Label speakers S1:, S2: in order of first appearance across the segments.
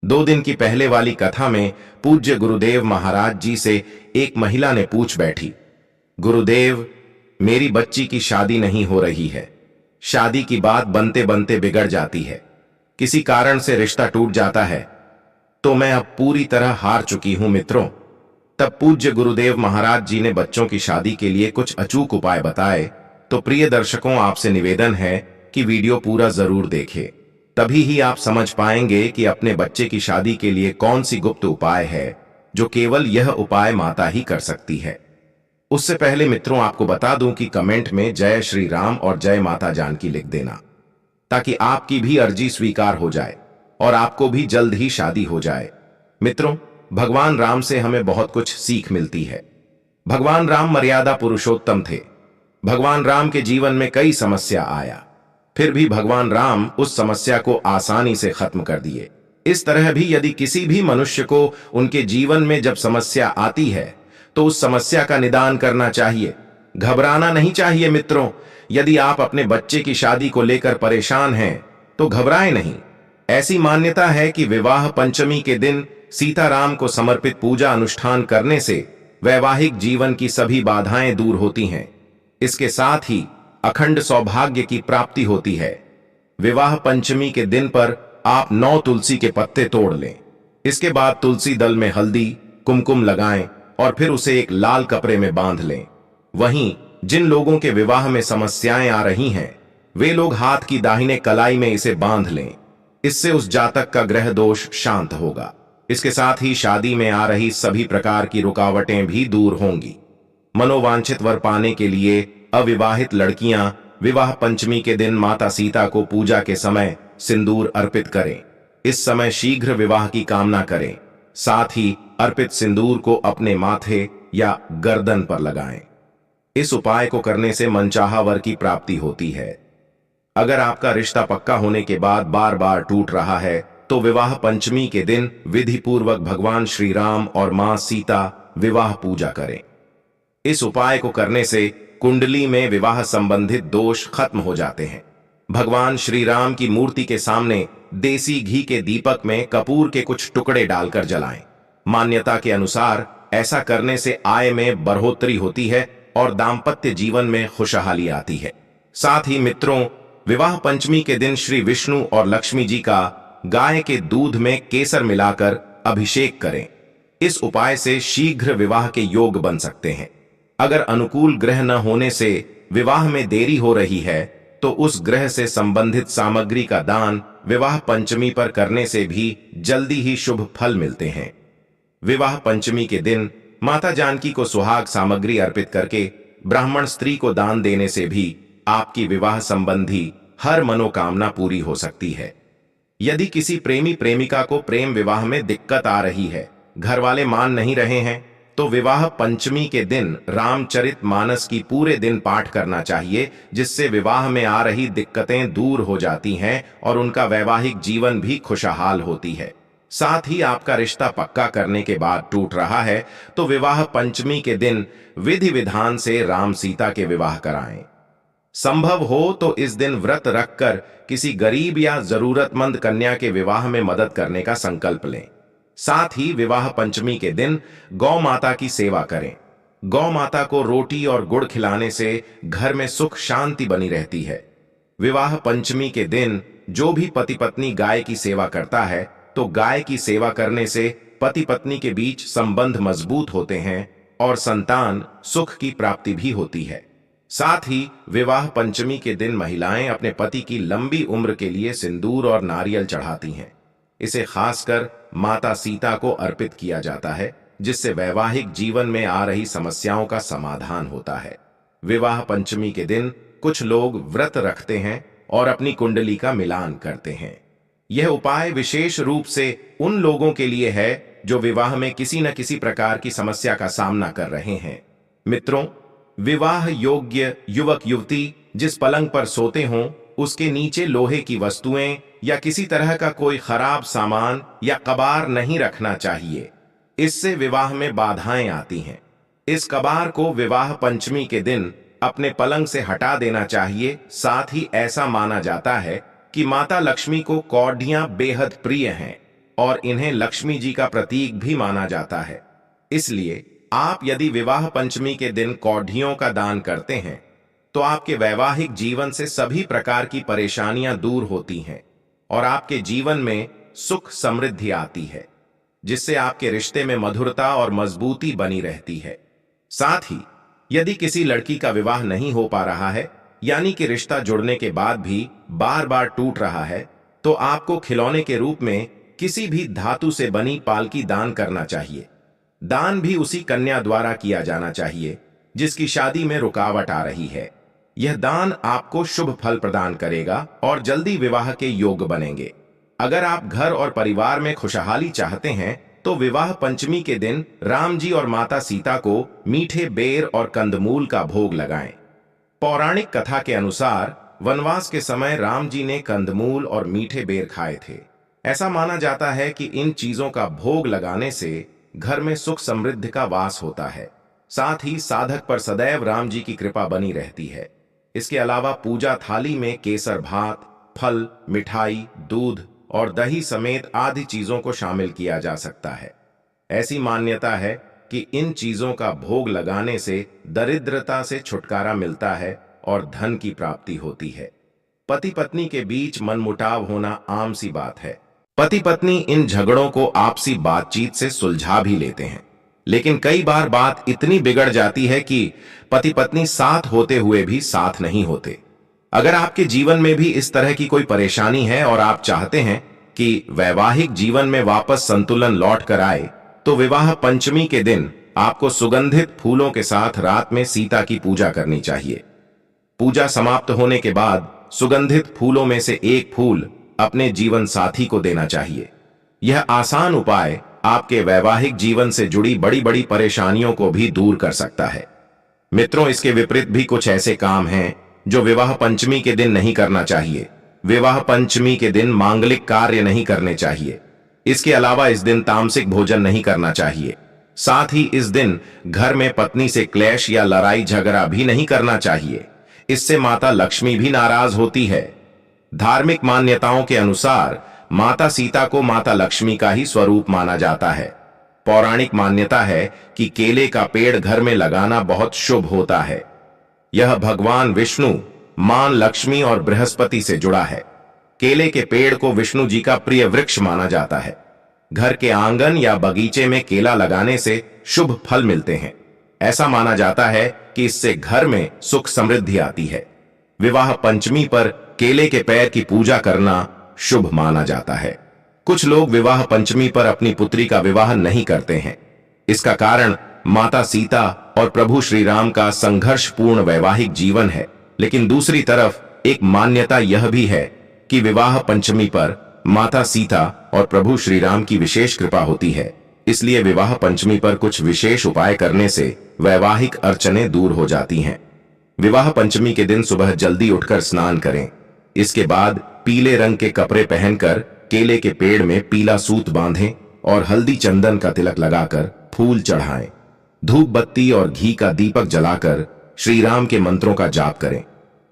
S1: 2 दिन की पहले वाली कथा में पूज्य गुरुदेव महाराज जी से एक महिला ने पूछ बैठी, गुरुदेव, मेरी बच्ची की शादी नहीं हो रही है। शादी की बात बनते बनते बिगड़ जाती है, किसी कारण से रिश्ता टूट जाता है, तो मैं अब पूरी तरह हार चुकी हूं मित्रों। तब पूज्य गुरुदेव महाराज जी ने बच्चों की शादी के लिए कुछ अचूक उपाय बताए। तो प्रिय दर्शकों, आपसे निवेदन है कि वीडियो पूरा जरूर देखें, तभी ही आप समझ पाएंगे कि अपने बच्चे की शादी के लिए कौन सी गुप्त उपाय है जो केवल यह उपाय माता ही कर सकती है। उससे पहले मित्रों, आपको बता दूं कि कमेंट में जय श्री राम और जय माता जानकी लिख देना, ताकि आपकी भी अर्जी स्वीकार हो जाए और आपको भी जल्द ही शादी हो जाए। मित्रों, भगवान राम से हमें बहुत कुछ सीख मिलती है। भगवान राम मर्यादा पुरुषोत्तम थे। भगवान राम के जीवन में कई समस्या आया, फिर भी भगवान राम उस समस्या को आसानी से खत्म कर दिए। इस तरह भी यदि किसी भी मनुष्य को उनके जीवन में जब समस्या आती है तो उस समस्या का निदान करना चाहिए, घबराना नहीं चाहिए। मित्रों, यदि आप अपने बच्चे की शादी को लेकर परेशान हैं तो घबराएं नहीं। ऐसी मान्यता है कि विवाह पंचमी के दिन सीताराम को समर्पित पूजा अनुष्ठान करने से वैवाहिक जीवन की सभी बाधाएं दूर होती हैं। इसके साथ ही अखंड सौभाग्य की प्राप्ति होती है। विवाह पंचमी के दिन पर आप 9 तुलसी के पत्ते तोड़ लें। इसके बाद तुलसी दल में हल्दी कुमकुम लगाएं और फिर उसे एक लाल कपड़े में बांध लें। वहीं जिन लोगों के विवाह में समस्याएं आ रही हैं, वे लोग हाथ की दाहिने कलाई में इसे बांध लें। इससे उस जातक का ग्रह दोष शांत होगा। इसके साथ ही शादी में आ रही सभी प्रकार की रुकावटें भी दूर होंगी। मनोवांछित वर पाने के लिए अविवाहित लड़कियां विवाह पंचमी के दिन माता सीता को पूजा के समय सिंदूर अर्पित करें। इस समय शीघ्र विवाह की कामना करें। साथ ही अर्पित सिंदूर को अपने माथे या गर्दन पर लगाएं। इस उपाय को करने से मनचाहा वर की प्राप्ति होती है। अगर आपका रिश्ता पक्का होने के बाद बार बार टूट रहा है तो विवाह पंचमी के दिन विधि पूर्वक भगवान श्री राम और मां सीता विवाह पूजा करें। इस उपाय को करने से कुंडली में विवाह संबंधित दोष खत्म हो जाते हैं। भगवान श्री राम की मूर्ति के सामने देसी घी के दीपक में कपूर के कुछ टुकड़े डालकर जलाएं। मान्यता के अनुसार ऐसा करने से आय में बढ़ोतरी होती है और दाम्पत्य जीवन में खुशहाली आती है। साथ ही मित्रों, विवाह पंचमी के दिन श्री विष्णु और लक्ष्मी जी का गाय के दूध में केसर मिलाकर अभिषेक करें। इस उपाय से शीघ्र विवाह के योग बन सकते हैं। अगर अनुकूल ग्रह न होने से विवाह में देरी हो रही है तो उस ग्रह से संबंधित सामग्री का दान विवाह पंचमी पर करने से भी जल्दी ही शुभ फल मिलते हैं। विवाह पंचमी के दिन माता जानकी को सुहाग सामग्री अर्पित करके ब्राह्मण स्त्री को दान देने से भी आपकी विवाह संबंधी हर मनोकामना पूरी हो सकती है। यदि किसी प्रेमी प्रेमिका को प्रेम विवाह में दिक्कत आ रही है, घर वाले मान नहीं रहे हैं, तो विवाह पंचमी के दिन रामचरित मानस की पूरे दिन पाठ करना चाहिए, जिससे विवाह में आ रही दिक्कतें दूर हो जाती हैं और उनका वैवाहिक जीवन भी खुशहाल होती है। साथ ही आपका रिश्ता पक्का करने के बाद टूट रहा है तो विवाह पंचमी के दिन विधि विधान से राम सीता के विवाह कराएं। संभव हो तो इस दिन व्रत रखकर किसी गरीब या जरूरतमंद कन्या के विवाह में मदद करने का संकल्प लें। साथ ही विवाह पंचमी के दिन गौ माता की सेवा करें। गौ माता को रोटी और गुड़ खिलाने से घर में सुख शांति बनी रहती है। विवाह पंचमी के दिन जो भी पति पत्नी गाय की सेवा करता है तो गाय की सेवा करने से पति पत्नी के बीच संबंध मजबूत होते हैं और संतान सुख की प्राप्ति भी होती है। साथ ही विवाह पंचमी के दिन महिलाएं अपने पति की लंबी उम्र के लिए सिंदूर और नारियल चढ़ाती हैं। इसे खासकर माता सीता को अर्पित किया जाता है, जिससे वैवाहिक जीवन में आ रही समस्याओं का समाधान होता है। विवाह पंचमी के दिन कुछ लोग व्रत रखते हैं और अपनी कुंडली का मिलान करते हैं। यह उपाय विशेष रूप से उन लोगों के लिए है जो विवाह में किसी न किसी प्रकार की समस्या का सामना कर रहे हैं। मित्रों, विवाह योग्य युवक युवती जिस पलंग पर सोते हों उसके नीचे लोहे की वस्तुएं या किसी तरह का कोई खराब सामान या कबार नहीं रखना चाहिए। इससे विवाह में बाधाएं आती हैं। इस कबार को विवाह पंचमी के दिन अपने पलंग से हटा देना चाहिए। साथ ही ऐसा माना जाता है कि माता लक्ष्मी को कौडियां बेहद प्रिय हैं। और इन्हें लक्ष्मी जी का प्रतीक भी माना जाता है। इसलिए आप यदि विवाह पंचमी के दिन कौडियों का दान करते हैं तो आपके वैवाहिक जीवन से सभी प्रकार की परेशानियां दूर होती हैं और आपके जीवन में सुख समृद्धि आती है, जिससे आपके रिश्ते में मधुरता और मजबूती बनी रहती है। साथ ही यदि किसी लड़की का विवाह नहीं हो पा रहा है, यानी कि रिश्ता जुड़ने के बाद भी बार बार टूट रहा है, तो आपको खिलौने के रूप में किसी भी धातु से बनी पालकी दान करना चाहिए। दान भी उसी कन्या द्वारा किया जाना चाहिए जिसकी शादी में रुकावट आ रही है। यह दान आपको शुभ फल प्रदान करेगा और जल्दी विवाह के योग्य बनेंगे। अगर आप घर और परिवार में खुशहाली चाहते हैं तो विवाह पंचमी के दिन राम जी और माता सीता को मीठे बेर और कंदमूल का भोग लगाएं। पौराणिक कथा के अनुसार वनवास के समय राम जी ने कंदमूल और मीठे बेर खाए थे। ऐसा माना जाता है कि इन चीजों का भोग लगाने से घर में सुख समृद्धि का वास होता है। साथ ही साधक पर सदैव राम जी की कृपा बनी रहती है। इसके अलावा पूजा थाली में केसर भात, फल, मिठाई, दूध और दही समेत आदि चीजों को शामिल किया जा सकता है। ऐसी मान्यता है कि इन चीजों का भोग लगाने से दरिद्रता से छुटकारा मिलता है और धन की प्राप्ति होती है। पति पत्नी के बीच मनमुटाव होना आम सी बात है। पति पत्नी इन झगड़ों को आपसी बातचीत से सुलझा भी लेते हैं, लेकिन कई बार बात इतनी बिगड़ जाती है कि पति पत्नी साथ होते हुए भी साथ नहीं होते। अगर आपके जीवन में भी इस तरह की कोई परेशानी है और आप चाहते हैं कि वैवाहिक जीवन में वापस संतुलन लौट कर आए, तो विवाह पंचमी के दिन आपको सुगंधित फूलों के साथ रात में सीता की पूजा करनी चाहिए। पूजा समाप्त होने के बाद सुगंधित फूलों में से एक फूल अपने जीवन साथी को देना चाहिए। यह आसान उपाय आपके वैवाहिक जीवन से जुड़ी बड़ी बड़ी परेशानियों को भी दूर कर सकता है। मित्रों, इसके विपरीत भी कुछ ऐसे काम हैं जो विवाह पंचमी के दिन नहीं करना चाहिए। विवाह पंचमी के दिन मांगलिक कार्य नहीं करने चाहिए। इसके अलावा इस दिन तामसिक भोजन नहीं करना चाहिए। साथ ही इस दिन घर में पत्नी से क्लेश या लड़ाई झगड़ा भी नहीं करना चाहिए। इससे माता लक्ष्मी भी नाराज होती है। धार्मिक मान्यताओं के अनुसार माता सीता को माता लक्ष्मी का ही स्वरूप माना जाता है। पौराणिक मान्यता है कि केले का पेड़ घर में लगाना बहुत शुभ होता है। यह भगवान विष्णु, मां लक्ष्मी और बृहस्पति से जुड़ा है। केले के पेड़ को विष्णु जी का प्रिय वृक्ष माना जाता है। घर के आंगन या बगीचे में केला लगाने से शुभ फल मिलते हैं। ऐसा माना जाता है कि इससे घर में सुख समृद्धि आती है। विवाह पंचमी पर केले के पेड़ की पूजा करना शुभ माना जाता है। कुछ लोग विवाह पंचमी पर अपनी पुत्री का विवाह नहीं करते हैं। इसका कारण माता सीता और प्रभु श्री राम का संघर्षपूर्ण वैवाहिक जीवन है। लेकिन दूसरी तरफ एक मान्यता यह भी है कि विवाह पंचमी पर माता सीता और प्रभु श्री राम की विशेष कृपा होती है। इसलिए विवाह पंचमी पर कुछ विशेष उपाय करने से वैवाहिक अड़चनें दूर हो जाती हैं। विवाह पंचमी के दिन सुबह जल्दी उठकर स्नान करें। इसके बाद पीले रंग के कपड़े पहनकर केले के पेड़ में पीला सूत बांधें और हल्दी चंदन का तिलक लगाकर फूल चढ़ाएं। धूप बत्ती और घी का दीपक जलाकर श्री राम के मंत्रों का जाप करें।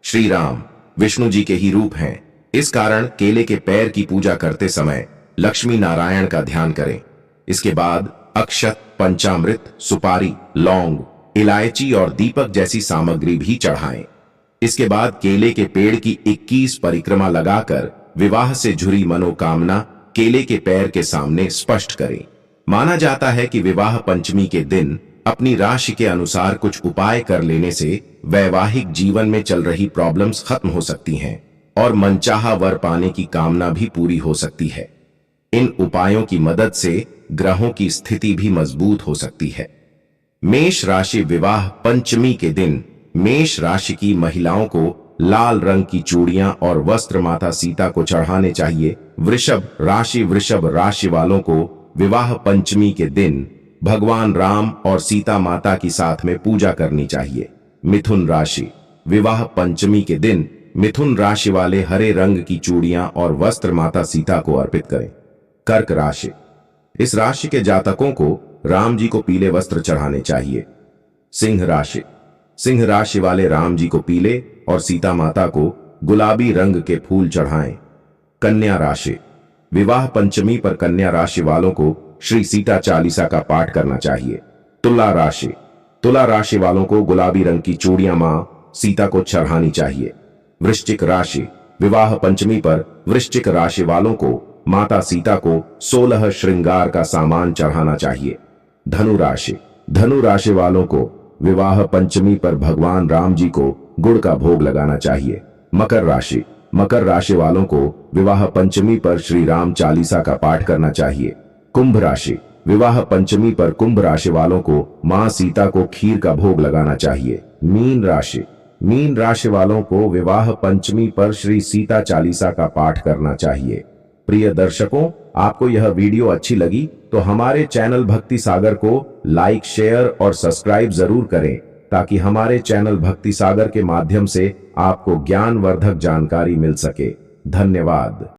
S1: श्री राम विष्णु जी के ही रूप हैं। इस कारण केले के पेड़ की पूजा करते समय लक्ष्मी नारायण का ध्यान करें। इसके बाद अक्षत, पंचामृत, सुपारी, लौंग, इलायची और दीपक जैसी सामग्री भी चढ़ाएं। इसके बाद केले के पेड़ की 21 परिक्रमा लगाकर विवाह से जुड़ी मनोकामना केले के पेड़ के सामने स्पष्ट करें। माना जाता है कि विवाह पंचमी के दिन अपनी राशि के अनुसार कुछ उपाय कर लेने से वैवाहिक जीवन में चल रही प्रॉब्लम्स खत्म हो सकती हैं और मनचाहा वर पाने की कामना भी पूरी हो सकती है। इन उपायों की मदद से ग्रहों की स्थिति भी मजबूत हो सकती है। मेष राशि विवाह पंचमी के दिन मेष राशि की महिलाओं को लाल रंग की चूड़ियां और वस्त्र माता सीता को चढ़ाने चाहिए। वृषभ राशि वालों को विवाह पंचमी के दिन भगवान राम और सीता माता की साथ में पूजा करनी चाहिए। मिथुन राशि विवाह पंचमी के दिन मिथुन राशि वाले हरे रंग की चूड़ियां और वस्त्र माता सीता को अर्पित करें। कर्क राशि इस राशि के जातकों को राम जी को पीले वस्त्र चढ़ाने चाहिए। सिंह राशि वाले राम जी को पीले और सीता माता को गुलाबी रंग के फूल चढ़ाएं। कन्या राशि विवाह पंचमी पर कन्या राशि वालों को श्री सीता चालीसा का पाठ करना चाहिए। तुला राशि, तुला राशि वालों को गुलाबी रंग की चूड़ियां मां सीता को चढ़ानी चाहिए। वृश्चिक राशि, विवाह पंचमी पर वृश्चिक राशि वालों को माता सीता को 16 श्रृंगार का सामान चढ़ाना चाहिए। धनु राशि, धनु राशि वालों को विवाह पंचमी पर भगवान राम जी को गुड़ का भोग लगाना चाहिए। मकर राशि, मकर राशि वालों को विवाह पंचमी पर श्री राम चालीसा का पाठ करना चाहिए। कुंभ राशि, विवाह पंचमी पर कुंभ राशि वालों को मां सीता को खीर का भोग लगाना चाहिए। मीन राशि, मीन राशि वालों को विवाह पंचमी पर श्री सीता चालीसा का पाठ करना चाहिए। प्रिय दर्शकों, आपको यह वीडियो अच्छी लगी तो हमारे चैनल भक्ति सागर को लाइक, शेयर और सब्सक्राइब जरूर करें ताकि हमारे चैनल भक्ति सागर के माध्यम से आपको ज्ञानवर्धक जानकारी मिल सके। धन्यवाद।